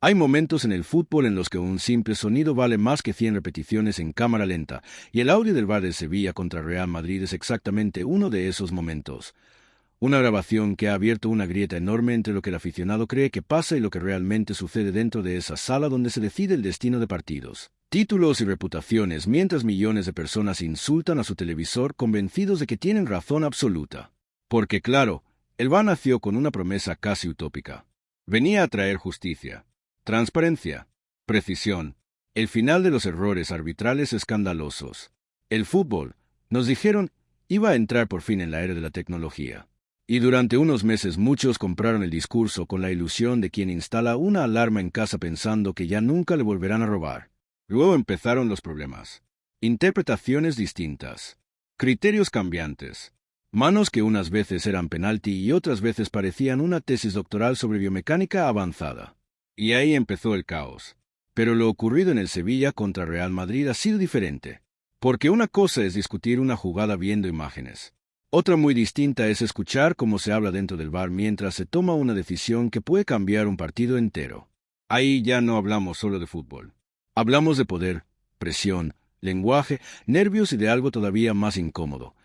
Hay momentos en el fútbol en los que un simple sonido vale más que 100 repeticiones en cámara lenta, y el audio del VAR de Sevilla contra Real Madrid es exactamente uno de esos momentos. Una grabación que ha abierto una grieta enorme entre lo que el aficionado cree que pasa y lo que realmente sucede dentro de esa sala donde se decide el destino de partidos, títulos y reputaciones, mientras millones de personas insultan a su televisor convencidos de que tienen razón absoluta. Porque claro, el VAR nació con una promesa casi utópica. Venía a traer justicia, transparencia, precisión, el final de los errores arbitrales escandalosos. El fútbol, nos dijeron, iba a entrar por fin en la era de la tecnología. Y durante unos meses muchos compraron el discurso con la ilusión de quien instala una alarma en casa pensando que ya nunca le volverán a robar. Luego empezaron los problemas. Interpretaciones distintas. Criterios cambiantes. Manos que unas veces eran penalti y otras veces parecían una tesis doctoral sobre biomecánica avanzada. Y ahí empezó el caos. Pero lo ocurrido en el Sevilla contra Real Madrid ha sido diferente. Porque una cosa es discutir una jugada viendo imágenes. Otra muy distinta es escuchar cómo se habla dentro del VAR mientras se toma una decisión que puede cambiar un partido entero. Ahí ya no hablamos solo de fútbol. Hablamos de poder, presión, lenguaje, nervios y de algo todavía más incómodo.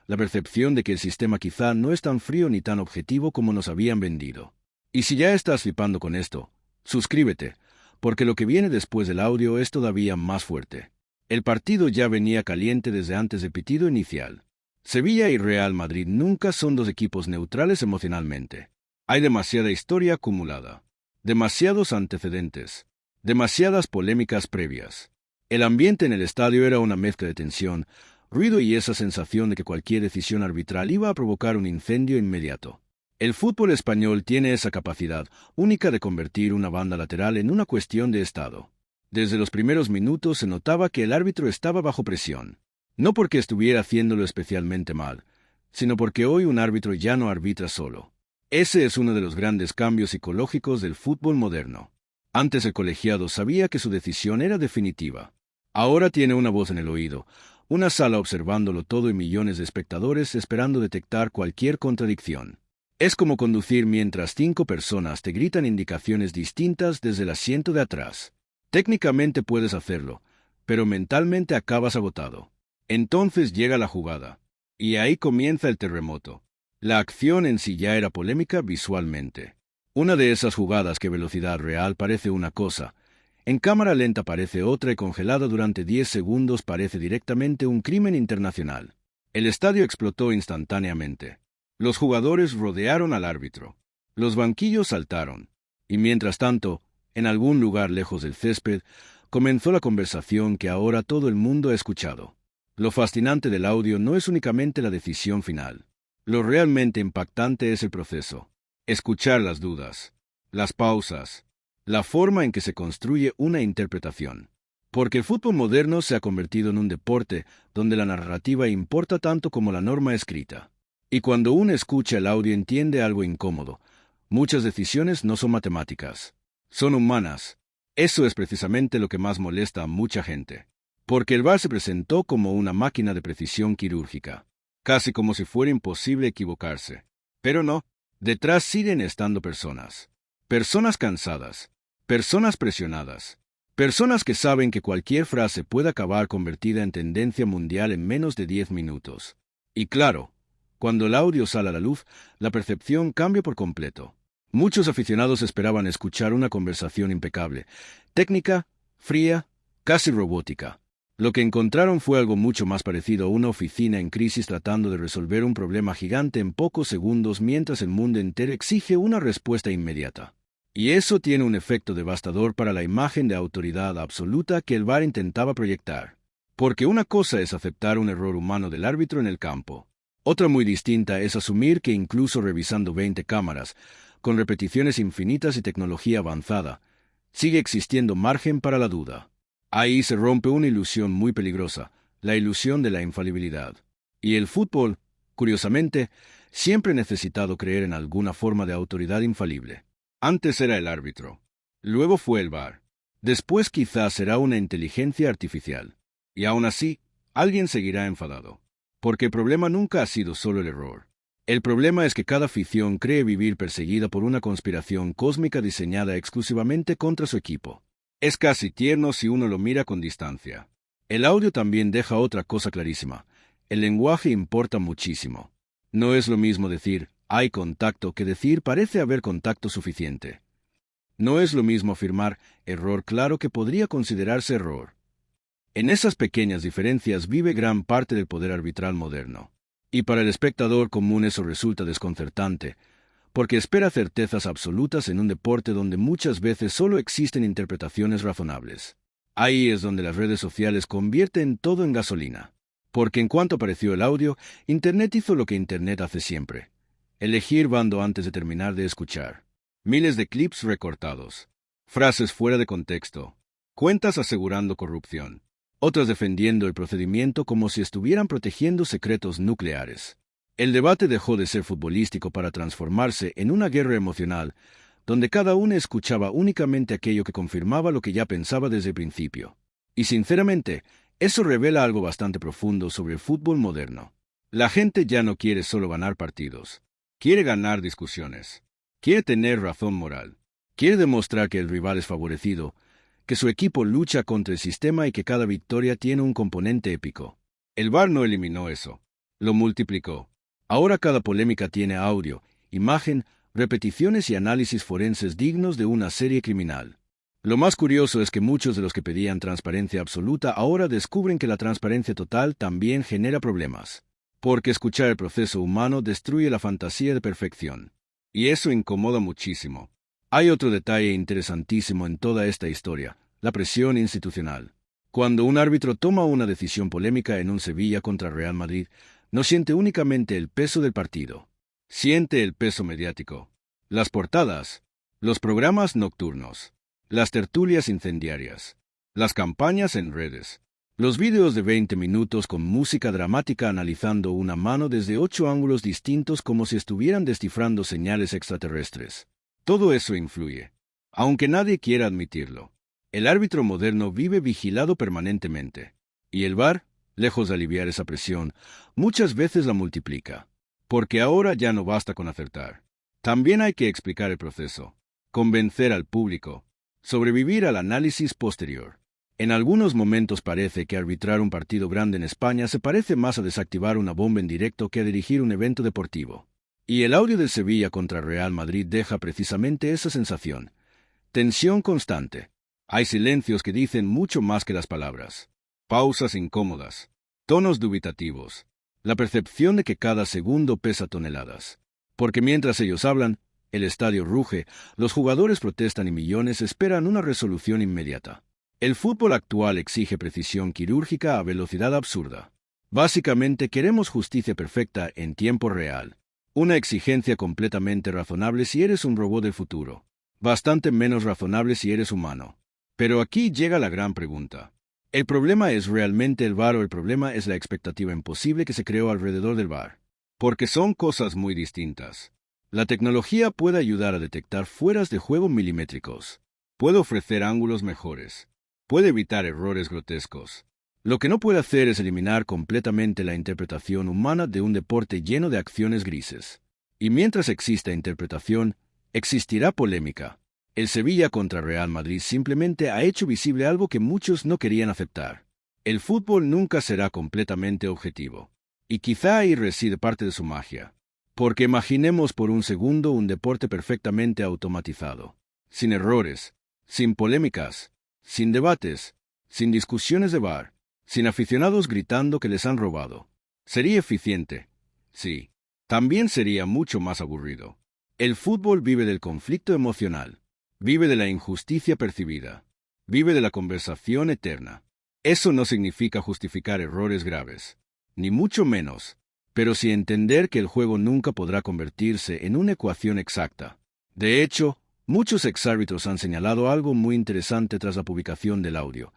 La percepción de que el sistema quizá no es tan frío ni tan objetivo como nos habían vendido. Y si ya estás flipando con esto, suscríbete, porque lo que viene después del audio es todavía más fuerte. El partido ya venía caliente desde antes del pitido inicial. Sevilla y Real Madrid nunca son dos equipos neutrales emocionalmente. Hay demasiada historia acumulada, demasiados antecedentes, demasiadas polémicas previas. El ambiente en el estadio era una mezcla de tensión, ruido y esa sensación de que cualquier decisión arbitral iba a provocar un incendio inmediato. El fútbol español tiene esa capacidad única de convertir una banda lateral en una cuestión de estado. Desde los primeros minutos se notaba que el árbitro estaba bajo presión. No porque estuviera haciéndolo especialmente mal, sino porque hoy un árbitro ya no arbitra solo. Ese es uno de los grandes cambios psicológicos del fútbol moderno. Antes el colegiado sabía que su decisión era definitiva. Ahora tiene una voz en el oído, una sala observándolo todo y millones de espectadores esperando detectar cualquier contradicción. Es como conducir mientras 5 personas te gritan indicaciones distintas desde el asiento de atrás. Técnicamente puedes hacerlo, pero mentalmente acabas agotado. Entonces llega la jugada, y ahí comienza el terremoto. La acción en sí ya era polémica visualmente. Una de esas jugadas que velocidad real parece una cosa, en cámara lenta parece otra y congelada durante 10 segundos parece directamente un crimen internacional. El estadio explotó instantáneamente. Los jugadores rodearon al árbitro. Los banquillos saltaron. Y mientras tanto, en algún lugar lejos del césped, comenzó la conversación que ahora todo el mundo ha escuchado. Lo fascinante del audio no es únicamente la decisión final. Lo realmente impactante es el proceso. Escuchar las dudas, las pausas, la forma en que se construye una interpretación. Porque el fútbol moderno se ha convertido en un deporte donde la narrativa importa tanto como la norma escrita. Y cuando uno escucha el audio entiende algo incómodo. Muchas decisiones no son matemáticas. Son humanas. Eso es precisamente lo que más molesta a mucha gente. Porque el VAR se presentó como una máquina de precisión quirúrgica, casi como si fuera imposible equivocarse. Pero no, detrás siguen estando personas. Personas cansadas, personas presionadas, personas que saben que cualquier frase puede acabar convertida en tendencia mundial en menos de 10 minutos. Y claro, cuando el audio sale a la luz, la percepción cambia por completo. Muchos aficionados esperaban escuchar una conversación impecable, técnica, fría, casi robótica. Lo que encontraron fue algo mucho más parecido a una oficina en crisis tratando de resolver un problema gigante en pocos segundos mientras el mundo entero exige una respuesta inmediata. Y eso tiene un efecto devastador para la imagen de autoridad absoluta que el VAR intentaba proyectar. Porque una cosa es aceptar un error humano del árbitro en el campo. Otra muy distinta es asumir que incluso revisando 20 cámaras, con repeticiones infinitas y tecnología avanzada, sigue existiendo margen para la duda. Ahí se rompe una ilusión muy peligrosa, la ilusión de la infalibilidad. Y el fútbol, curiosamente, siempre ha necesitado creer en alguna forma de autoridad infalible. Antes era el árbitro. Luego fue el VAR. Después quizás será una inteligencia artificial. Y aún así, alguien seguirá enfadado. Porque el problema nunca ha sido solo el error. El problema es que cada afición cree vivir perseguida por una conspiración cósmica diseñada exclusivamente contra su equipo. Es casi tierno si uno lo mira con distancia. El audio también deja otra cosa clarísima. El lenguaje importa muchísimo. No es lo mismo decir hay contacto que decir parece haber contacto suficiente. No es lo mismo afirmar error claro que podría considerarse error. En esas pequeñas diferencias vive gran parte del poder arbitral moderno. Y para el espectador común eso resulta desconcertante, porque espera certezas absolutas en un deporte donde muchas veces solo existen interpretaciones razonables. Ahí es donde las redes sociales convierten todo en gasolina. Porque en cuanto apareció el audio, Internet hizo lo que Internet hace siempre: elegir bando antes de terminar de escuchar. Miles de clips recortados, frases fuera de contexto, cuentas asegurando corrupción, otras defendiendo el procedimiento como si estuvieran protegiendo secretos nucleares. El debate dejó de ser futbolístico para transformarse en una guerra emocional, donde cada uno escuchaba únicamente aquello que confirmaba lo que ya pensaba desde el principio. Y sinceramente, eso revela algo bastante profundo sobre el fútbol moderno. La gente ya no quiere solo ganar partidos. Quiere ganar discusiones. Quiere tener razón moral. Quiere demostrar que el rival es favorecido, que su equipo lucha contra el sistema y que cada victoria tiene un componente épico. El VAR no eliminó eso. Lo multiplicó. Ahora cada polémica tiene audio, imagen, repeticiones y análisis forenses dignos de una serie criminal. Lo más curioso es que muchos de los que pedían transparencia absoluta ahora descubren que la transparencia total también genera problemas. Porque escuchar el proceso humano destruye la fantasía de perfección. Y eso incomoda muchísimo. Hay otro detalle interesantísimo en toda esta historia: la presión institucional. Cuando un árbitro toma una decisión polémica en un Sevilla contra Real Madrid, no siente únicamente el peso del partido. Siente el peso mediático. Las portadas, los programas nocturnos, las tertulias incendiarias, las campañas en redes, los vídeos de 20 minutos con música dramática analizando una mano desde 8 ángulos distintos como si estuvieran descifrando señales extraterrestres. Todo eso influye, aunque nadie quiera admitirlo. El árbitro moderno vive vigilado permanentemente, y el VAR, lejos de aliviar esa presión, muchas veces la multiplica, porque ahora ya no basta con acertar. También hay que explicar el proceso, convencer al público, sobrevivir al análisis posterior. En algunos momentos parece que arbitrar un partido grande en España se parece más a desactivar una bomba en directo que a dirigir un evento deportivo. Y el audio del Sevilla contra Real Madrid deja precisamente esa sensación. Tensión constante. Hay silencios que dicen mucho más que las palabras. Pausas incómodas. Tonos dubitativos. La percepción de que cada segundo pesa toneladas. Porque mientras ellos hablan, el estadio ruge, los jugadores protestan y millones esperan una resolución inmediata. El fútbol actual exige precisión quirúrgica a velocidad absurda. Básicamente queremos justicia perfecta en tiempo real. Una exigencia completamente razonable si eres un robot del futuro. Bastante menos razonable si eres humano. Pero aquí llega la gran pregunta. ¿El problema es realmente el VAR o el problema es la expectativa imposible que se creó alrededor del VAR? Porque son cosas muy distintas. La tecnología puede ayudar a detectar fueras de juego milimétricos. Puede ofrecer ángulos mejores. Puede evitar errores grotescos. Lo que no puede hacer es eliminar completamente la interpretación humana de un deporte lleno de acciones grises. Y mientras exista interpretación, existirá polémica. El Sevilla contra Real Madrid simplemente ha hecho visible algo que muchos no querían aceptar. El fútbol nunca será completamente objetivo. Y quizá ahí reside parte de su magia. Porque imaginemos por un segundo un deporte perfectamente automatizado. Sin errores, sin polémicas, sin debates, sin discusiones de VAR, sin aficionados gritando que les han robado. Sería eficiente, sí. También sería mucho más aburrido. El fútbol vive del conflicto emocional. Vive de la injusticia percibida. Vive de la conversación eterna. Eso no significa justificar errores graves, ni mucho menos, pero sí entender que el juego nunca podrá convertirse en una ecuación exacta. De hecho, muchos exárbitros han señalado algo muy interesante tras la publicación del audio: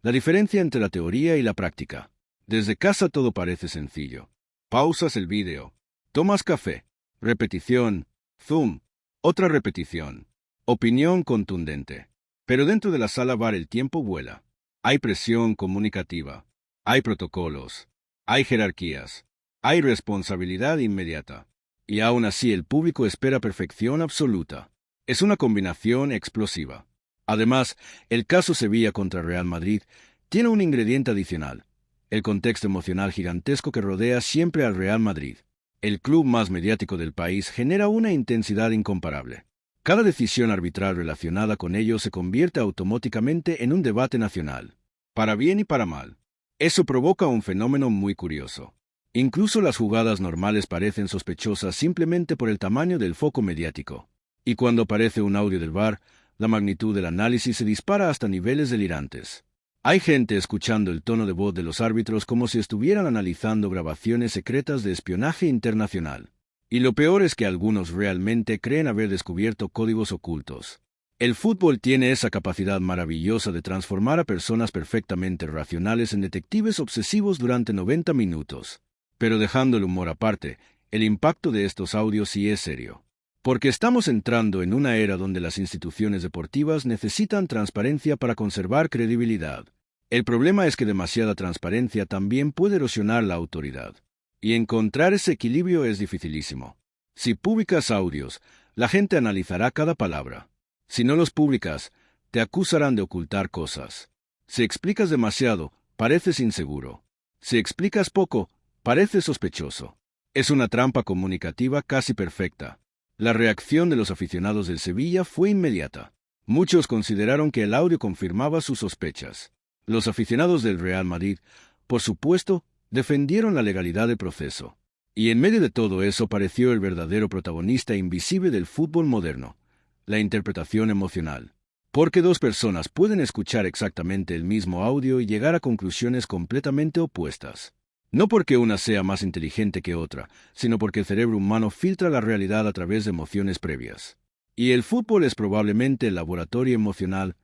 la diferencia entre la teoría y la práctica. Desde casa todo parece sencillo. Pausas el vídeo. Tomas café. Repetición. Zoom. Otra repetición. Opinión contundente. Pero dentro de la sala VAR el tiempo vuela. Hay presión comunicativa. Hay protocolos. Hay jerarquías. Hay responsabilidad inmediata. y aún así el público espera perfección absoluta. Es una combinación explosiva. Además, el caso Sevilla contra Real Madrid tiene un ingrediente adicional: el contexto emocional gigantesco que rodea siempre al Real Madrid. El club más mediático del país genera una intensidad incomparable. Cada decisión arbitral relacionada con ello se convierte automáticamente en un debate nacional, para bien y para mal. Eso provoca un fenómeno muy curioso. Incluso las jugadas normales parecen sospechosas simplemente por el tamaño del foco mediático. Y cuando aparece un audio del VAR, la magnitud del análisis se dispara hasta niveles delirantes. Hay gente escuchando el tono de voz de los árbitros como si estuvieran analizando grabaciones secretas de espionaje internacional. Y lo peor es que algunos realmente creen haber descubierto códigos ocultos. El fútbol tiene esa capacidad maravillosa de transformar a personas perfectamente racionales en detectives obsesivos durante 90 minutos. Pero dejando el humor aparte, el impacto de estos audios sí es serio. Porque estamos entrando en una era donde las instituciones deportivas necesitan transparencia para conservar credibilidad. El problema es que demasiada transparencia también puede erosionar la autoridad. Y encontrar ese equilibrio es dificilísimo. Si publicas audios, la gente analizará cada palabra. Si no los publicas, te acusarán de ocultar cosas. Si explicas demasiado, pareces inseguro. Si explicas poco, pareces sospechoso. Es una trampa comunicativa casi perfecta. La reacción de los aficionados del Sevilla fue inmediata. Muchos consideraron que el audio confirmaba sus sospechas. Los aficionados del Real Madrid, por supuesto, defendieron la legalidad del proceso. Y en medio de todo eso apareció el verdadero protagonista invisible del fútbol moderno: la interpretación emocional. Porque dos personas pueden escuchar exactamente el mismo audio y llegar a conclusiones completamente opuestas. No porque una sea más inteligente que otra, sino porque el cerebro humano filtra la realidad a través de emociones previas. Y el fútbol es probablemente el laboratorio emocional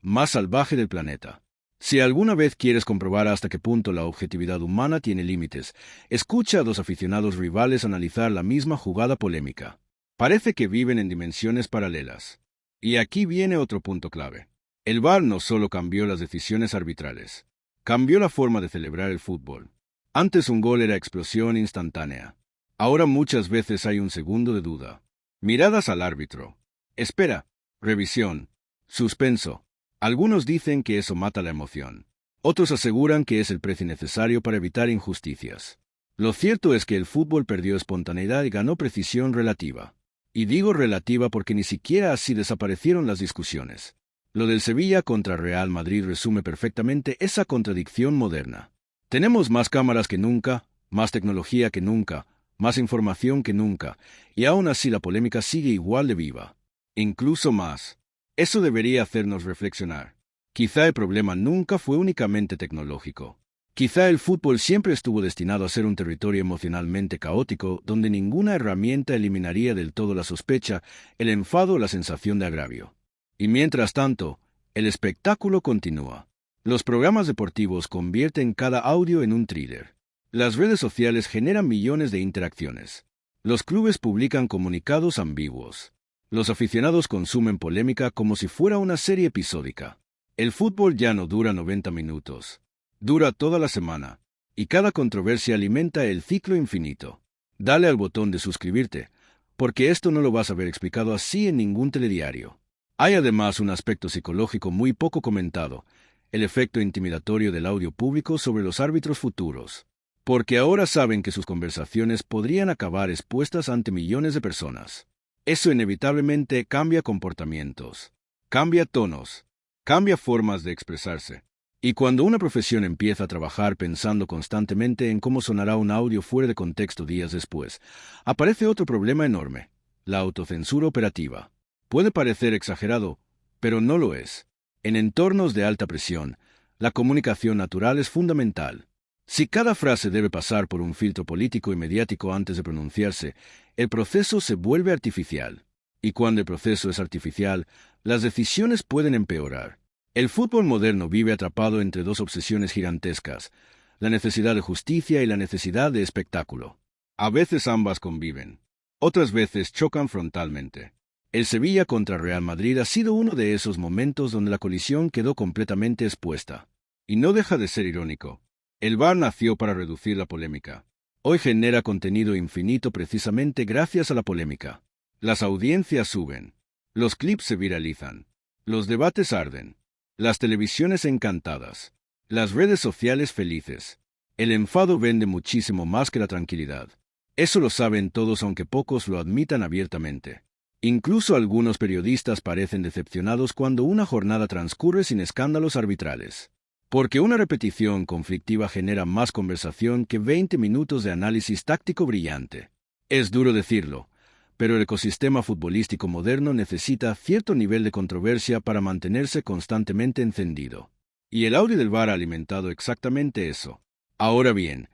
más salvaje del planeta. Si alguna vez quieres comprobar hasta qué punto la objetividad humana tiene límites, escucha a dos aficionados rivales analizar la misma jugada polémica. Parece que viven en dimensiones paralelas. Y aquí viene otro punto clave. El VAR no solo cambió las decisiones arbitrales, cambió la forma de celebrar el fútbol. Antes un gol era explosión instantánea. Ahora muchas veces hay un segundo de duda. Miradas al árbitro. Espera. Revisión. Suspenso. Algunos dicen que eso mata la emoción. Otros aseguran que es el precio necesario para evitar injusticias. Lo cierto es que el fútbol perdió espontaneidad y ganó precisión relativa. Y digo relativa porque ni siquiera así desaparecieron las discusiones. Lo del Sevilla contra Real Madrid resume perfectamente esa contradicción moderna. Tenemos más cámaras que nunca, más tecnología que nunca, más información que nunca, y aún así la polémica sigue igual de viva. Incluso más. Eso debería hacernos reflexionar. Quizá el problema nunca fue únicamente tecnológico. Quizá el fútbol siempre estuvo destinado a ser un territorio emocionalmente caótico, donde ninguna herramienta eliminaría del todo la sospecha, el enfado o la sensación de agravio. Y mientras tanto, el espectáculo continúa. Los programas deportivos convierten cada audio en un thriller. Las redes sociales generan millones de interacciones. Los clubes publican comunicados ambiguos. Los aficionados consumen polémica como si fuera una serie episódica. El fútbol ya no dura 90 minutos. Dura toda la semana. Y cada controversia alimenta el ciclo infinito. Dale al botón de suscribirte, porque esto no lo vas a ver explicado así en ningún telediario. Hay además un aspecto psicológico muy poco comentado: el efecto intimidatorio del audio público sobre los árbitros futuros. Porque ahora saben que sus conversaciones podrían acabar expuestas ante millones de personas. Eso inevitablemente cambia comportamientos, cambia tonos, cambia formas de expresarse. Y cuando una profesión empieza a trabajar pensando constantemente en cómo sonará un audio fuera de contexto días después, aparece otro problema enorme: la autocensura operativa. Puede parecer exagerado, pero no lo es. En entornos de alta presión, la comunicación natural es fundamental. Si cada frase debe pasar por un filtro político y mediático antes de pronunciarse, el proceso se vuelve artificial. Y cuando el proceso es artificial, las decisiones pueden empeorar. El fútbol moderno vive atrapado entre dos obsesiones gigantescas: la necesidad de justicia y la necesidad de espectáculo. A veces ambas conviven. Otras veces chocan frontalmente. El Sevilla contra Real Madrid ha sido uno de esos momentos donde la colisión quedó completamente expuesta. Y no deja de ser irónico. El VAR nació para reducir la polémica. Hoy genera contenido infinito precisamente gracias a la polémica. Las audiencias suben. Los clips se viralizan. Los debates arden. Las televisiones encantadas. Las redes sociales felices. El enfado vende muchísimo más que la tranquilidad. Eso lo saben todos aunque pocos lo admitan abiertamente. Incluso algunos periodistas parecen decepcionados cuando una jornada transcurre sin escándalos arbitrales. Porque una repetición conflictiva genera más conversación que 20 minutos de análisis táctico brillante. Es duro decirlo, pero el ecosistema futbolístico moderno necesita cierto nivel de controversia para mantenerse constantemente encendido. Y el audio del VAR ha alimentado exactamente eso. Ahora bien,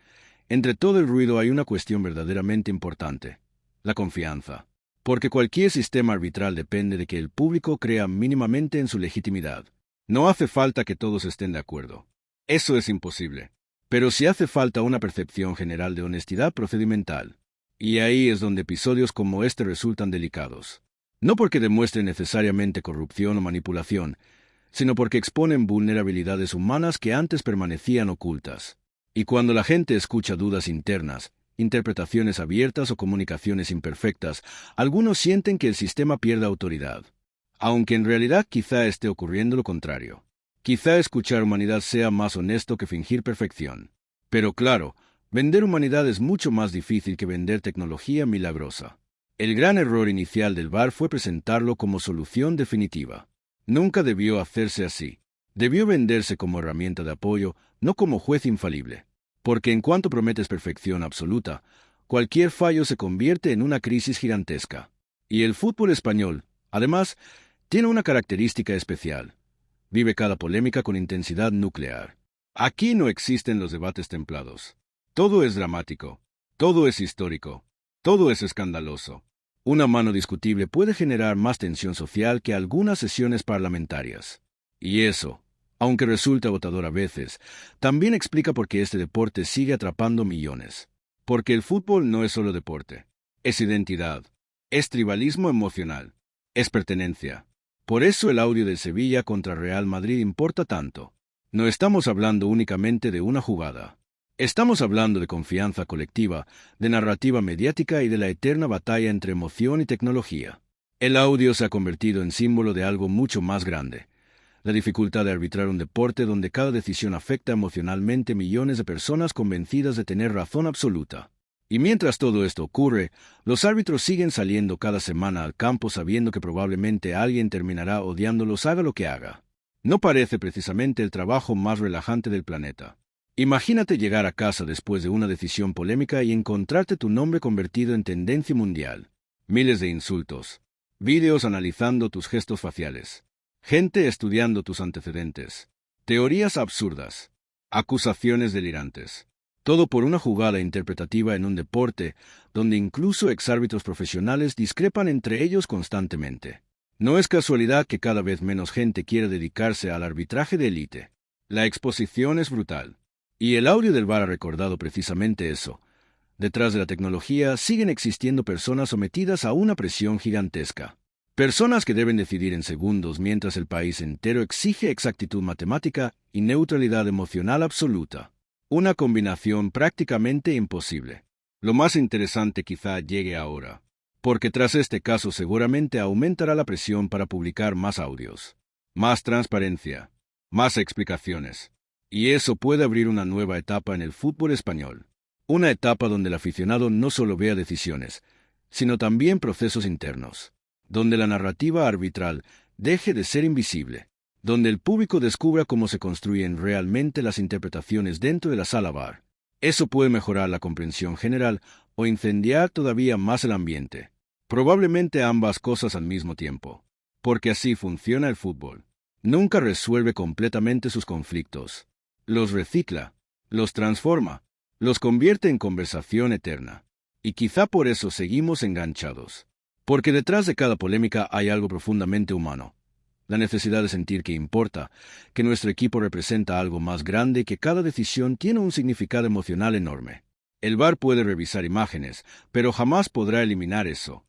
entre todo el ruido hay una cuestión verdaderamente importante: la confianza. Porque cualquier sistema arbitral depende de que el público crea mínimamente en su legitimidad. No hace falta que todos estén de acuerdo. Eso es imposible. Pero sí hace falta una percepción general de honestidad procedimental. Y ahí es donde episodios como este resultan delicados. No porque demuestren necesariamente corrupción o manipulación, sino porque exponen vulnerabilidades humanas que antes permanecían ocultas. Y cuando la gente escucha dudas internas, interpretaciones abiertas o comunicaciones imperfectas, algunos sienten que el sistema pierde autoridad. Aunque en realidad quizá esté ocurriendo lo contrario. Quizá escuchar humanidad sea más honesto que fingir perfección. Pero claro, vender humanidad es mucho más difícil que vender tecnología milagrosa. El gran error inicial del VAR fue presentarlo como solución definitiva. Nunca debió hacerse así. Debió venderse como herramienta de apoyo, no como juez infalible. Porque en cuanto prometes perfección absoluta, cualquier fallo se convierte en una crisis gigantesca. Y el fútbol español, además, tiene una característica especial. Vive cada polémica con intensidad nuclear. Aquí no existen los debates templados. Todo es dramático. Todo es histórico. Todo es escandaloso. Una mano discutible puede generar más tensión social que algunas sesiones parlamentarias. Y eso, aunque resulta agotador a veces, también explica por qué este deporte sigue atrapando millones. Porque el fútbol no es solo deporte. Es identidad. Es tribalismo emocional. Es pertenencia. Por eso el audio del Sevilla contra Real Madrid importa tanto. No estamos hablando únicamente de una jugada. Estamos hablando de confianza colectiva, de narrativa mediática y de la eterna batalla entre emoción y tecnología. El audio se ha convertido en símbolo de algo mucho más grande: la dificultad de arbitrar un deporte donde cada decisión afecta emocionalmente millones de personas convencidas de tener razón absoluta. Y mientras todo esto ocurre, los árbitros siguen saliendo cada semana al campo sabiendo que probablemente alguien terminará odiándolos haga lo que haga. No parece precisamente el trabajo más relajante del planeta. Imagínate llegar a casa después de una decisión polémica y encontrarte tu nombre convertido en tendencia mundial. Miles de insultos. Vídeos analizando tus gestos faciales. Gente estudiando tus antecedentes. Teorías absurdas. Acusaciones delirantes. Todo por una jugada interpretativa en un deporte donde incluso exárbitros profesionales discrepan entre ellos constantemente. No es casualidad que cada vez menos gente quiera dedicarse al arbitraje de élite. La exposición es brutal. Y el audio del VAR ha recordado precisamente eso. Detrás de la tecnología siguen existiendo personas sometidas a una presión gigantesca. Personas que deben decidir en segundos mientras el país entero exige exactitud matemática y neutralidad emocional absoluta. Una combinación prácticamente imposible. Lo más interesante quizá llegue ahora, porque tras este caso seguramente aumentará la presión para publicar más audios, más transparencia, más explicaciones. Y eso puede abrir una nueva etapa en el fútbol español. Una etapa donde el aficionado no solo vea decisiones, sino también procesos internos. Donde la narrativa arbitral deje de ser invisible. Donde el público descubra cómo se construyen realmente las interpretaciones dentro de la sala VAR. Eso puede mejorar la comprensión general o incendiar todavía más el ambiente. Probablemente ambas cosas al mismo tiempo. Porque así funciona el fútbol. Nunca resuelve completamente sus conflictos. Los recicla, los transforma, los convierte en conversación eterna. Y quizá por eso seguimos enganchados. Porque detrás de cada polémica hay algo profundamente humano. La necesidad de sentir que importa, que nuestro equipo representa algo más grande y que cada decisión tiene un significado emocional enorme. El VAR puede revisar imágenes, pero jamás podrá eliminar eso.